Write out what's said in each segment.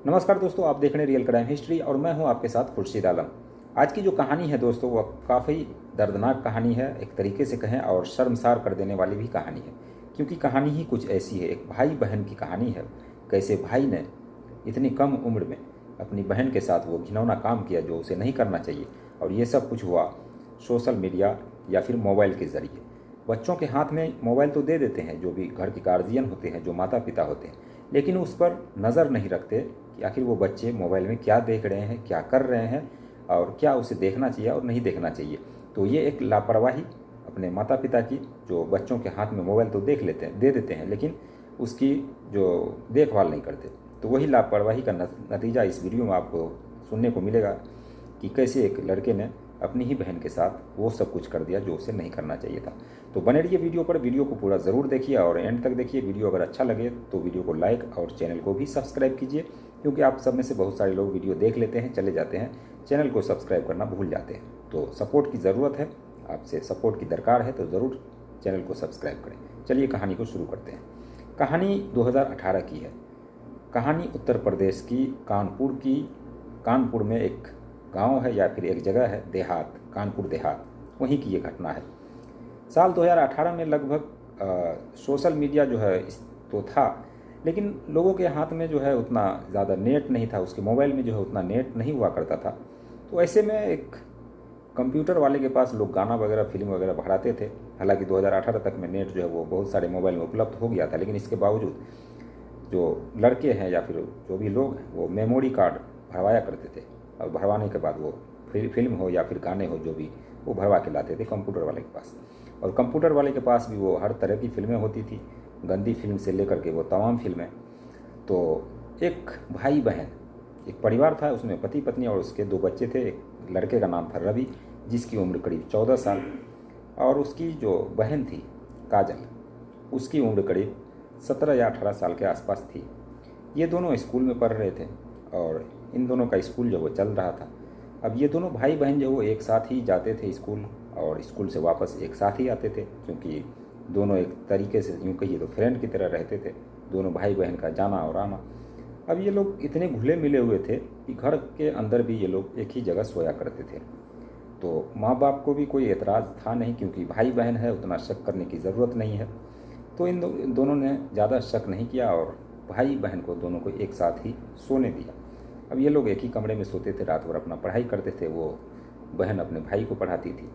नमस्कार दोस्तों, आप देख रहे हैं रियल क्राइम हिस्ट्री और मैं हूं आपके साथ खुर्शीद आलम। आज की जो कहानी है दोस्तों वह काफ़ी दर्दनाक कहानी है, एक तरीके से कहें, और शर्मसार कर देने वाली भी कहानी है। क्योंकि कहानी ही कुछ ऐसी है, एक भाई बहन की कहानी है। कैसे भाई ने इतनी कम उम्र में अपनी बहन के साथ वो घिनौना काम किया जो उसे नहीं करना चाहिए, और ये सब कुछ हुआ सोशल मीडिया या फिर मोबाइल के ज़रिए। बच्चों के हाथ में मोबाइल तो दे देते हैं, जो भी घर के गार्जियन होते हैं, जो माता पिता होते हैं, लेकिन उस पर नज़र नहीं रखते कि आखिर वो बच्चे मोबाइल में क्या देख रहे हैं, क्या कर रहे हैं, और क्या उसे देखना चाहिए और नहीं देखना चाहिए। तो ये एक लापरवाही अपने माता पिता की, जो बच्चों के हाथ में मोबाइल तो देख लेते हैं, दे देते हैं, लेकिन उसकी जो देखभाल नहीं करते। तो वही लापरवाही का नतीजा इस वीडियो में आपको सुनने को मिलेगा कि कैसे एक लड़के ने अपनी ही बहन के साथ वो सब कुछ कर दिया जो उसे नहीं करना चाहिए था। तो बने रहिए वीडियो पर, वीडियो को पूरा ज़रूर देखिए और एंड तक देखिए। वीडियो अगर अच्छा लगे तो वीडियो को लाइक और चैनल को भी सब्सक्राइब कीजिए, क्योंकि आप सब में से बहुत सारे लोग वीडियो देख लेते हैं, चले जाते हैं, चैनल को सब्सक्राइब करना भूल जाते हैं। तो सपोर्ट की ज़रूरत है, आपसे सपोर्ट की दरकार है, तो ज़रूर चैनल को सब्सक्राइब करें। चलिए कहानी को शुरू करते हैं। कहानी 2018 की है। कहानी उत्तर प्रदेश की कानपुर में एक गांव है या फिर एक जगह है, देहात, कानपुर देहात, वहीं की ये घटना है। साल 2018 में लगभग सोशल मीडिया जो है तो था, लेकिन लोगों के हाथ में जो है उतना ज़्यादा नेट नहीं था, उसके मोबाइल में जो है उतना नेट नहीं हुआ करता था। तो ऐसे में एक कंप्यूटर वाले के पास लोग गाना वगैरह, फिल्म वगैरह भराते थे। हालांकि 2018 तक में नेट जो है वो बहुत सारे मोबाइल में उपलब्ध हो गया था, लेकिन इसके बावजूद जो लड़के हैं या फिर जो भी लोग हैं वो मेमोरी कार्ड भरवाया करते थे, और भरवाने के बाद वो फिल्म हो या फिर गाने हो, जो भी, वो भरवा के लाते थे कंप्यूटर वाले के पास। और कंप्यूटर वाले के पास भी वो हर तरह की फिल्में होती थी, गंदी फिल्म से लेकर के वो तमाम फिल्में। तो एक भाई बहन, एक परिवार था, उसमें पति पत्नी और उसके 2 बच्चे थे। एक लड़के का नाम था रवि, जिसकी उम्र करीब 14 साल, और उसकी जो बहन थी काजल, उसकी उम्र करीब 17 या 18 साल के आसपास थी। ये दोनों स्कूल में पढ़ रहे थे और इन दोनों का स्कूल जो वो चल रहा था। अब ये दोनों भाई बहन जो वो एक साथ ही जाते थे स्कूल, और स्कूल से वापस एक साथ ही आते थे, क्योंकि दोनों एक तरीके से यूँ कहिए तो फ्रेंड की तरह रहते थे, दोनों भाई बहन का जाना और आना। अब ये लोग इतने घुले मिले हुए थे कि घर के अंदर भी ये लोग एक ही जगह सोया करते थे। तो माँ बाप को भी कोई एतराज़ था नहीं, क्योंकि भाई बहन है, उतना शक करने की ज़रूरत नहीं है। तो इन दोनों ने ज़्यादा शक नहीं किया और भाई बहन को दोनों को एक साथ ही सोने दिया। अब ये लोग एक ही कमरे में सोते थे, रात भर अपना पढ़ाई करते थे, वो बहन अपने भाई को पढ़ाती थी।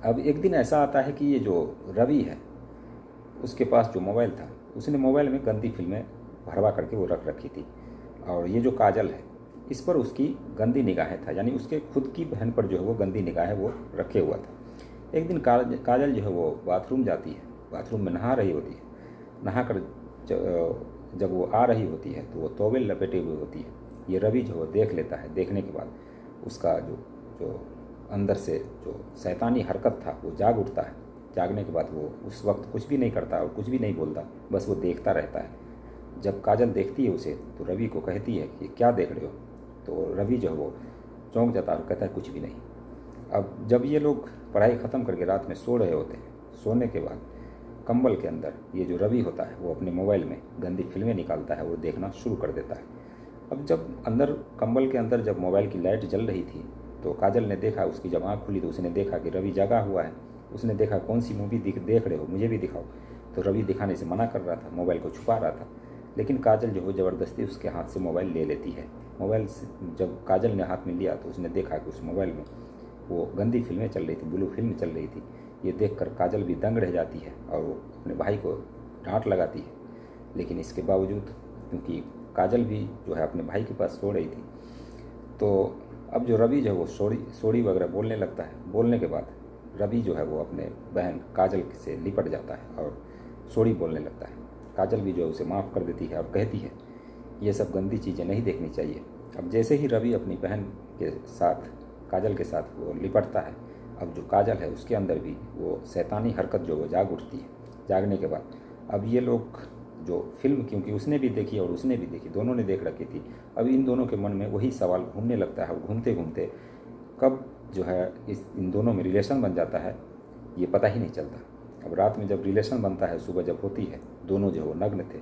अब एक दिन ऐसा आता है कि ये जो रवि है, उसके पास जो मोबाइल था, उसने मोबाइल में गंदी फिल्में भरवा करके वो रख रखी थी, और ये जो काजल है, इस पर उसकी गंदी निगाहें था, यानी उसके खुद की बहन पर जो है वो गंदी निगाहें वो रखे हुआ था। एक दिन काजल जो है वो बाथरूम जाती है, बाथरूम में नहा रही होती है। नहा कर जब वो आ रही होती है तो वो टॉवेल लपेटे हुए होती है। ये रवि जो वो देख लेता है। देखने के बाद उसका जो अंदर से जो शैतानी हरकत था वो जाग उठता है। जागने के बाद वो उस वक्त कुछ भी नहीं करता और कुछ भी नहीं बोलता, बस वो देखता रहता है। जब काजल देखती है उसे तो रवि को कहती है कि क्या देख रहे हो, तो रवि जो है वो चौंक जाता है और कहता है कुछ भी नहीं। अब जब ये लोग पढ़ाई ख़त्म करके रात में सो रहे होते हैं, सोने के बाद कंबल के अंदर ये जो रवि होता है वो अपने मोबाइल में गंदी फिल्में निकालता है, वो देखना शुरू कर देता है। अब जब अंदर कंबल के अंदर जब मोबाइल की लाइट जल रही थी तो काजल ने देखा, उसकी जब आँख खुली तो उसने देखा कि रवि जागा हुआ है। उसने देखा कौन सी मूवी देख रहे हो, मुझे भी दिखाओ। तो रवि दिखाने से मना कर रहा था, मोबाइल को छुपा रहा था, लेकिन काजल जो हो ज़बरदस्ती उसके हाथ से मोबाइल ले लेती है। मोबाइल से जब काजल ने हाथ में लिया तो उसने देखा कि उस मोबाइल में वो गंदी फिल्में चल रही थी, ब्लू फिल्म चल रही थी। ये देखकर काजल भी दंग रह जाती है और वो अपने भाई को डांट लगाती है। लेकिन इसके बावजूद, क्योंकि काजल भी जो है अपने भाई के पास सो रही थी, तो अब जो रवि जो है वो सोड़ी वगैरह बोलने लगता है। बोलने के बाद रवि जो है वो अपने बहन काजल से लिपट जाता है और सोड़ी बोलने लगता है। काजल भी जो है उसे माफ़ कर देती है और कहती है ये सब गंदी चीज़ें नहीं देखनी चाहिए। अब जैसे ही रवि अपनी बहन के साथ, काजल के साथ वो लिपटता है, अब जो काजल है उसके अंदर भी वो शैतानी हरकत जो वो जाग उठती है। जागने के बाद अब ये लोग जो फिल्म, क्योंकि उसने भी देखी और उसने भी देखी, दोनों ने देख रखी थी, अब इन दोनों के मन में वही सवाल घूमने लगता है। घूमते घूमते कब जो है इन दोनों में रिलेशन बन जाता है ये पता ही नहीं चलता। अब रात में जब रिलेशन बनता है, सुबह जब होती है, दोनों जो वो नग्न थे।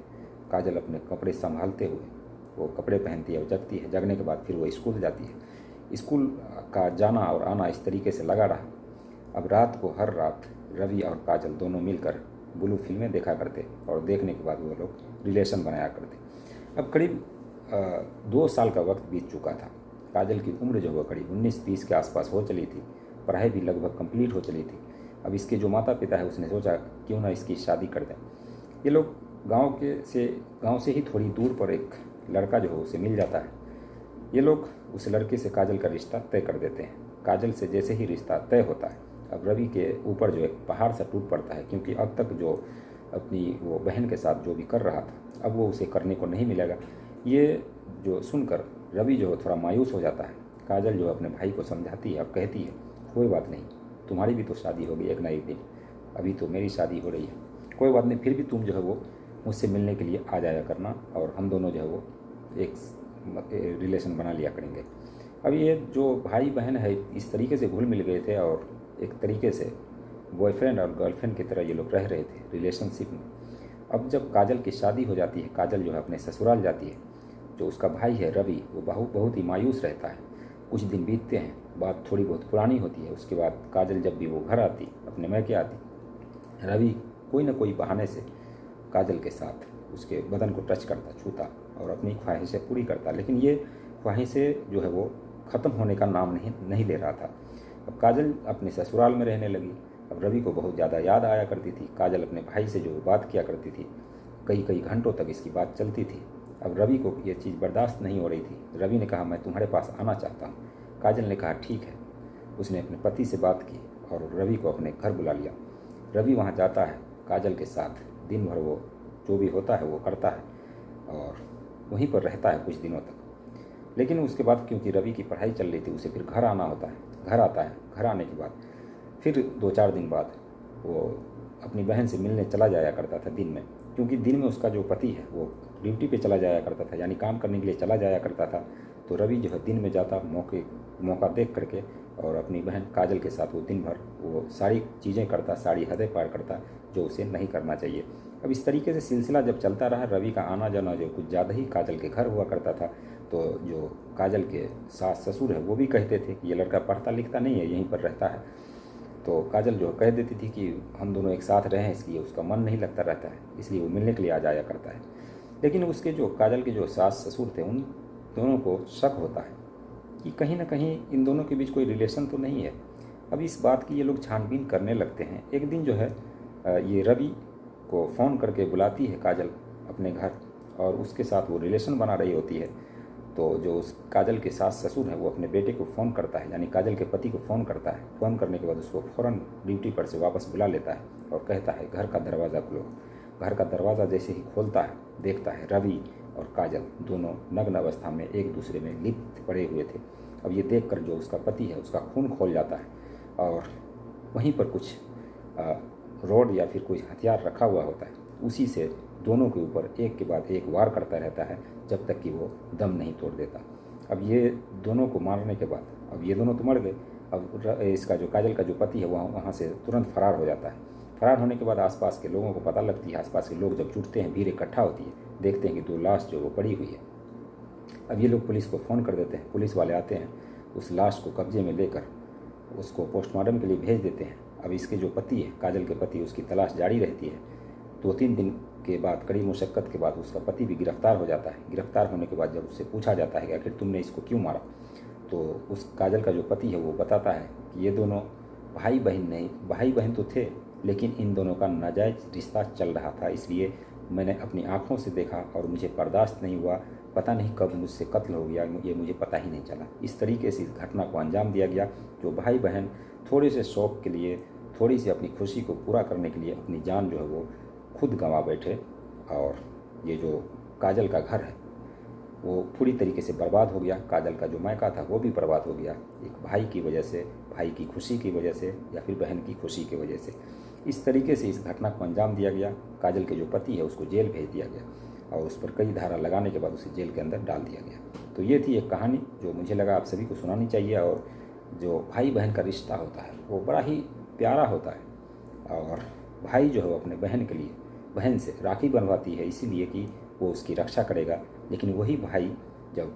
काजल अपने कपड़े संभालते हुए वो कपड़े पहनती है और जगती है। जगने के बाद फिर वो स्कूल जाती है। स्कूल का जाना और आना इस तरीके से लगा रहा। अब रात को हर रात रवि और काजल दोनों मिलकर ब्लू फिल्में देखा करते और देखने के बाद वो लोग रिलेशन बनाया करते। अब करीब 2 साल का वक्त बीत चुका था। काजल की उम्र जो है करीब 19-20 के आसपास हो चली थी। पढ़ाई भी लगभग कंप्लीट हो चली थी। अब इसके जो माता पिता है उसने सोचा क्यों ना इसकी शादी कर दें। ये लोग गांव से ही थोड़ी दूर पर एक लड़का जो है उसे मिल जाता है। ये लोग उस लड़के से काजल का रिश्ता तय कर देते हैं। काजल से जैसे ही रिश्ता तय होता है, अब रवि के ऊपर जो एक पहाड़ सा टूट पड़ता है, क्योंकि अब तक जो अपनी वो बहन के साथ जो भी कर रहा था अब वो उसे करने को नहीं मिलेगा। ये जो सुनकर रवि जो थोड़ा मायूस हो जाता है। काजल जो अपने भाई को समझाती है, अब कहती है कोई बात नहीं, तुम्हारी भी तो शादी होगी एक ना एक दिन, अभी तो मेरी शादी हो रही है, कोई बात नहीं, फिर भी तुम जो है वो मुझसे मिलने के लिए आ जाया करना और हम दोनों जो है वो एक रिलेशन बना लिया करेंगे। अब ये जो भाई बहन है इस तरीके से घुल मिल गए थे और एक तरीके से बॉयफ्रेंड और गर्लफ्रेंड की तरह ये लोग रह रहे थे रिलेशनशिप में। अब जब काजल की शादी हो जाती है, काजल जो है अपने ससुराल जाती है, जो उसका भाई है रवि वो बहुत ही मायूस रहता है। कुछ दिन बीतते हैं, बात थोड़ी बहुत पुरानी होती है। उसके बाद काजल जब भी वो घर आती, अपने मैके आती, रवि कोई ना कोई बहाने से काजल के साथ उसके बदन को टच करता, छूता और अपनी ख्वाहिशें पूरी करता। लेकिन ये ख्वाहिशें जो है वो ख़त्म होने का नाम नहीं ले रहा था। अब काजल अपने ससुराल में रहने लगी। अब रवि को बहुत ज़्यादा याद आया करती थी। काजल अपने भाई से जो बात किया करती थी, कई घंटों तक इसकी बात चलती थी। अब रवि को ये चीज़ बर्दाश्त नहीं हो रही थी। रवि ने कहा मैं तुम्हारे पास आना चाहता हूँ। काजल ने कहा ठीक है। उसने अपने पति से बात की और रवि को अपने घर बुला लिया। रवि वहाँ जाता है काजल के साथ, दिन भर वो जो भी होता है वो करता है और वहीं पर रहता है कुछ दिनों तक। लेकिन उसके बाद क्योंकि रवि की पढ़ाई चल रही थी, उसे फिर घर आना होता है। घर आता है, घर आने के बाद फिर 2-4 दिन बाद वो अपनी बहन से मिलने चला जाया करता था दिन में, क्योंकि दिन में उसका जो पति है वो ड्यूटी पे चला जाया करता था, यानी काम करने के लिए चला जाया करता था। तो रवि जो है दिन में जाता, मौका देख करके और अपनी बहन काजल के साथ वो दिन भर वो सारी चीज़ें करता, सारी हदें पार करता जो उसे नहीं करना चाहिए। अब इस तरीके से सिलसिला जब चलता रहा, रवि का आना जाना जो कुछ ज़्यादा ही काजल के घर हुआ करता था। तो जो काजल के सास ससुर है वो भी कहते थे कि ये लड़का पढ़ता लिखता नहीं है, यहीं पर रहता है। तो काजल जो कह देती थी कि हम दोनों एक साथ रहें, इसलिए उसका मन नहीं लगता रहता है, इसलिए वो मिलने के लिए आ जाया करता है। लेकिन उसके जो काजल के जो सास ससुर थे उन दोनों को शक होता है कि कहीं ना कहीं इन दोनों के बीच कोई रिलेशन तो नहीं है। अब इस बात की ये लोग छानबीन करने लगते हैं। एक दिन जो है ये रवि को फ़ोन करके बुलाती है काजल अपने घर और उसके साथ वो रिलेशन बना रही होती है। तो जो उस काजल के सास ससुर हैं वो अपने बेटे को फ़ोन करता है, यानी काजल के पति को फ़ोन करता है। फ़ोन करने के बाद उसको फ़ौरन ड्यूटी पर से वापस बुला लेता है और कहता है घर का दरवाज़ा खोलो। घर का दरवाज़ा जैसे ही खोलता है, देखता है रवि और काजल दोनों नग्न अवस्था में एक दूसरे में लिप्त पड़े हुए थे। अब ये देखकर जो उसका पति है उसका खून खौल जाता है और वहीं पर कुछ रॉड या फिर कोई हथियार रखा हुआ होता है, उसी से दोनों के ऊपर एक के बाद एक वार करता रहता है जब तक कि वो दम नहीं तोड़ देता। अब ये दोनों को मारने के बाद अब ये दोनों तो मर गए। अब इसका जो काजल का जो पति है वहाँ से तुरंत फरार हो जाता है। फरार होने के बाद आसपास के लोगों को पता लगती है। आसपास के लोग जब जुटते हैं, भीड़ इकट्ठा होती है, देखते हैं कि 2 लाश जो वो पड़ी हुई है। अब ये लोग पुलिस को फ़ोन कर देते हैं। पुलिस वाले आते हैं, उस लाश को कब्जे में लेकर उसको पोस्टमार्टम के लिए भेज देते हैं। अब इसके जो पति है, काजल के पति, उसकी तलाश जारी रहती है। 2-3 दिन के बाद, कड़ी मुशक्क़त के बाद उसका पति भी गिरफ्तार हो जाता है। गिरफ्तार होने के बाद जब उससे पूछा जाता है कि आखिर तुमने इसको क्यों मारा, तो उस काजल का जो पति है वो बताता है कि ये दोनों भाई बहन तो थे, लेकिन इन दोनों का नाजायज़ रिश्ता चल रहा था, इसलिए मैंने अपनी आँखों से देखा और मुझे बर्दाश्त नहीं हुआ। पता नहीं कब मुझसे कत्ल हो गया, ये मुझे पता ही नहीं चला। इस तरीके से इस घटना को अंजाम दिया गया। जो भाई बहन थोड़े से शौक़ के लिए, थोड़ी सी अपनी खुशी को पूरा करने के लिए अपनी जान जो है वो खुद गंवा बैठे और ये जो काजल का घर है वो पूरी तरीके से बर्बाद हो गया। काजल का जो मायका था वो भी बर्बाद हो गया, एक भाई की वजह से, भाई की खुशी की वजह से या फिर बहन की खुशी की वजह से। इस तरीके से इस घटना को अंजाम दिया गया। काजल के जो पति है उसको जेल भेज दिया गया और उस पर कई धारा लगाने के बाद उसे जेल के अंदर डाल दिया गया। तो ये थी एक कहानी जो मुझे लगा आप सभी को सुनानी चाहिए। और जो भाई बहन का रिश्ता होता है वो बड़ा ही प्यारा होता है और भाई जो है वो अपने बहन के लिए बहन से राखी बंधवाती है, इसीलिए कि वो उसकी रक्षा करेगा लेकिन वही भाई जब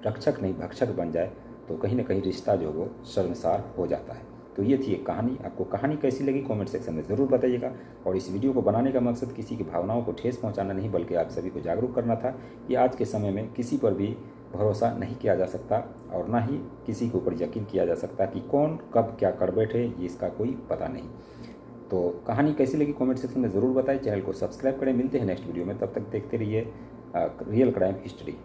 रक्षक नहीं भक्षक बन जाए तो कहीं ना कहीं रिश्ता जो वो शर्मसार हो जाता है। तो ये थी एक कहानी। आपको कहानी कैसी लगी कमेंट सेक्शन में ज़रूर बताइएगा। और इस वीडियो को बनाने का मकसद किसी की भावनाओं को ठेस पहुंचाना नहीं, बल्कि आप सभी को जागरूक करना था कि आज के समय में किसी पर भी भरोसा नहीं किया जा सकता और ना ही किसी के ऊपर यकीन किया जा सकता कि कौन कब क्या कर बैठे, ये इसका कोई पता नहीं। तो कहानी कैसी लगी कमेंट सेक्शन में ज़रूर बताएं। चैनल को सब्सक्राइब करें। मिलते हैं नेक्स्ट वीडियो में, तब तक देखते रहिए रियल क्राइम हिस्ट्री।